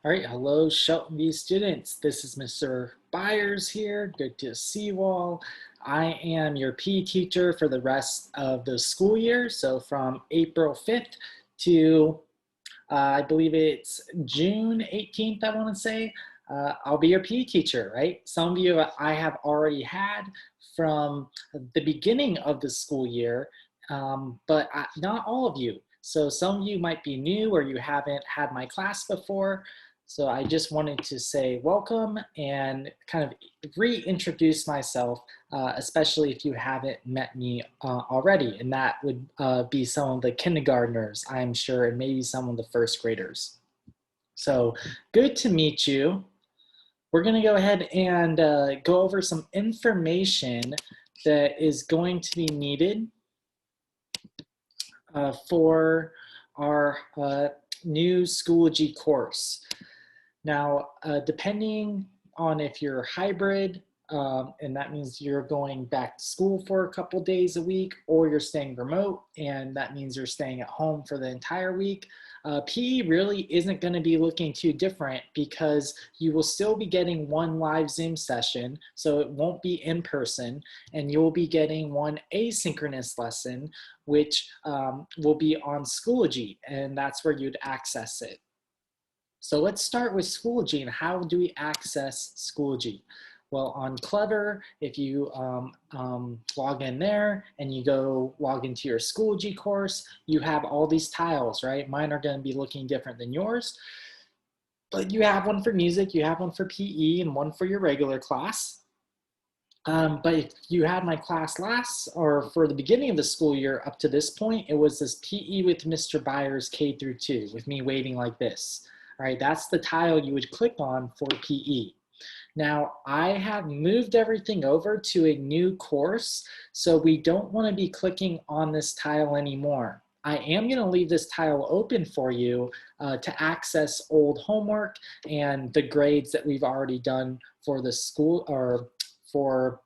All right, hello Shelton V students. This is Mr. Byers here. Good to see you all. I am your PE teacher for the rest of the school year. So from April 5th to I believe it's June 18th, I want to say, I'll be your PE teacher, right? Some of you I have already had from the beginning of the school year, but not all of you. So some of you might be new or you haven't had my class before. So I just wanted to say welcome and kind of reintroduce myself, especially if you haven't met me already. And that would be some of the kindergartners, I'm sure, and maybe some of the first graders. So good to meet you. We're going to go ahead and go over some information that is going to be needed for our new Schoology course. Now, depending on if you're hybrid, and that means you're going back to school for a couple days a week, or you're staying remote, and that means you're staying at home for the entire week. PE really isn't going to be looking too different because you will still be getting one live Zoom session, so it won't be in person, and you'll be getting one asynchronous lesson, which will be on Schoology, and that's where you'd access it. So let's start with Schoology and how do we access Schoology? Well, on Clever, if you log in there and you go log into your Schoology course, you have all these tiles, right? Mine are going to be looking different than yours, but you have one for music, you have one for PE, and one for your regular class. But if you had my class last, or for the beginning of the school year up to this point, it was this PE with Mr. Byers K through 2, with me waving like this. All right, that's the tile you would click on for PE. Now, I have moved everything over to a new course, so we don't want to be clicking on this tile anymore. I am going to leave this tile open for you to access old homework and the grades that we've already done for the school, or for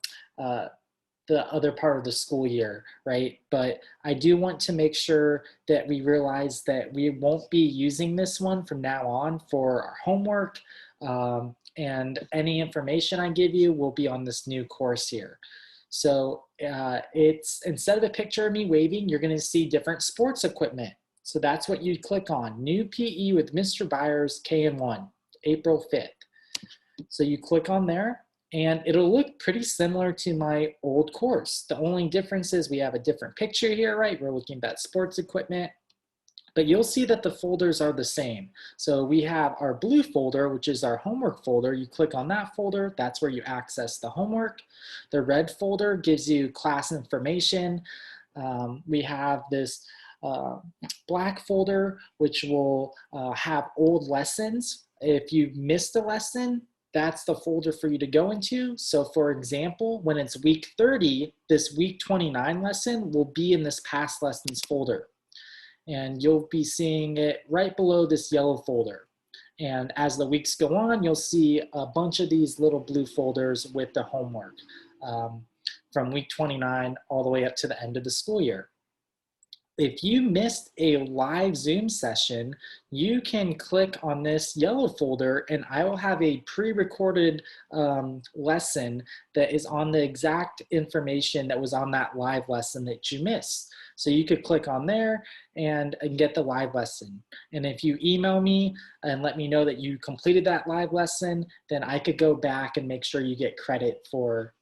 the other part of the school year, right? But I do want to make sure that we realize that we won't be using this one from now on for our homework, and any information I give you will be on this new course here. So it's, instead of a picture of me waving, you're going to see different sports equipment. So that's what you'd click on, new PE with Mr. Byers KN1, April 5th. So you click on there, and it'll look pretty similar to my old course. The only difference is we have a different picture here, right? We're looking at sports equipment, but you'll see that the folders are the same. So we have our blue folder, which is our homework folder. You click on that folder, that's where you access the homework. The red folder gives you class information. We have this black folder, which will have old lessons. If you missed a lesson, that's the folder for you to go into. So for example, when it's week 30, this week 29 lesson will be in this past lessons folder. And you'll be seeing it right below this yellow folder. And as the weeks go on, you'll see a bunch of these little blue folders with the homework from week 29 all the way up to the end of the school year. If you missed a live Zoom session, you can click on this yellow folder and I will have a pre-recorded lesson that is on the exact information that was on that live lesson that you missed. So you could click on there and get the live lesson. And if you email me and let me know that you completed that live lesson, then I could go back and make sure you get credit for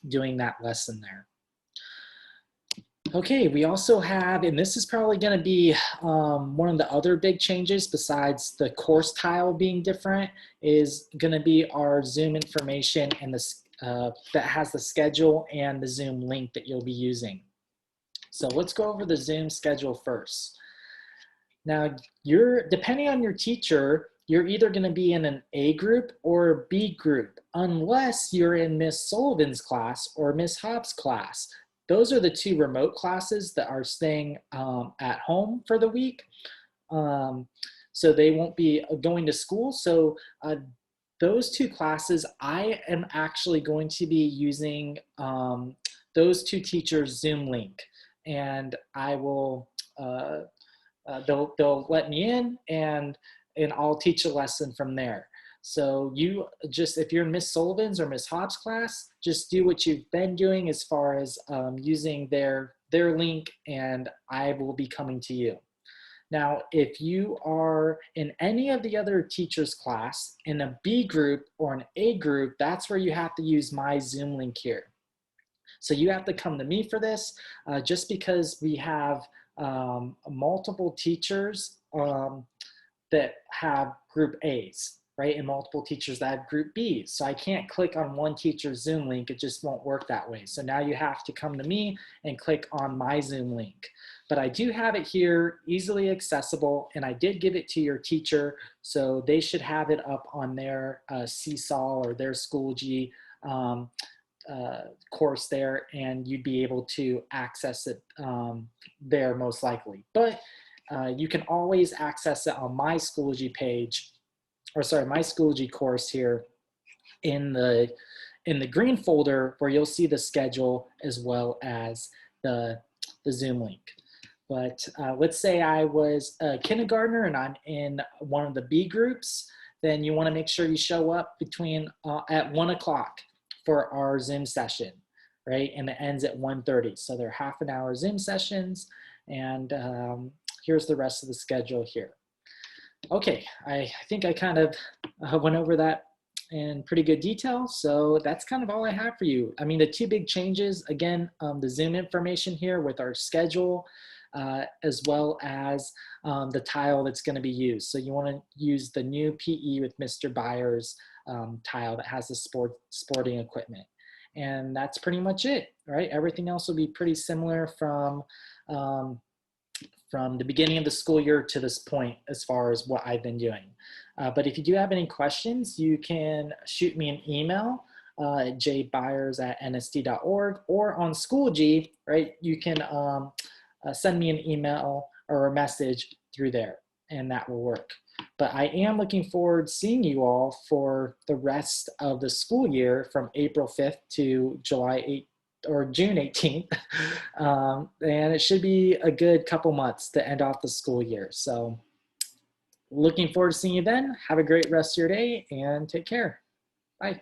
doing that lesson there. Okay, we also have, and this is probably going to be one of the other big changes besides the course tile being different, is going to be our Zoom information and this that has the schedule and the Zoom link that you'll be using. So let's go over the Zoom schedule first. Now, depending on your teacher, you're either going to be in an A group or a B group, unless you're in Miss Sullivan's class or Miss Hobbs' class. Those are the two remote classes that are staying at home for the week. So they won't be going to school. So those two classes, I am actually going to be using those two teachers' Zoom link. And I will, they'll let me in, and and I'll teach a lesson from there. So you just, if you're in Miss Sullivan's or Miss Hobbs class, just do what you've been doing as far as using their link, and I will be coming to you. Now, if you are in any of the other teachers' class in a B group or an A group, that's where you have to use my Zoom link here. So you have to come to me for this, just because we have multiple teachers that have group A's, right? And multiple teachers that have group B's. So I can't click on one teacher's Zoom link. It just won't work that way. So now you have to come to me and click on my Zoom link. But I do have it here, easily accessible, and I did give it to your teacher, so they should have it up on their Seesaw or their Schoology course there, and you'd be able to access it there most likely. But you can always access it on my Schoology page, or sorry, my Schoology course here in the green folder, where you'll see the schedule as well as the Zoom link. But let's say I was a kindergartner and I'm in one of the B groups, then you want to make sure you show up between at 1 o'clock for our Zoom session, right? And it ends at 1:30. So they're half an hour Zoom sessions, and here's the rest of the schedule here. Okay, I think I kind of went over that in pretty good detail. So that's kind of all I have for you. I mean, the two big changes, again, the Zoom information here with our schedule, as well as the tile that's going to be used. So you want to use the new PE with Mr. Byers tile that has the sporting equipment. And that's pretty much it, right? Everything else will be pretty similar from the beginning of the school year to this point as far as what I've been doing. But if you do have any questions, you can shoot me an email at jbyers@nsd.org, or on Schoology, right? You can send me an email or a message through there, and that will work. But I am looking forward to seeing you all for the rest of the school year from April 5th to July 8th or June 18th. And it should be a good couple months to end off the school year. So looking forward to seeing you then. Have a great rest of your day and take care. Bye.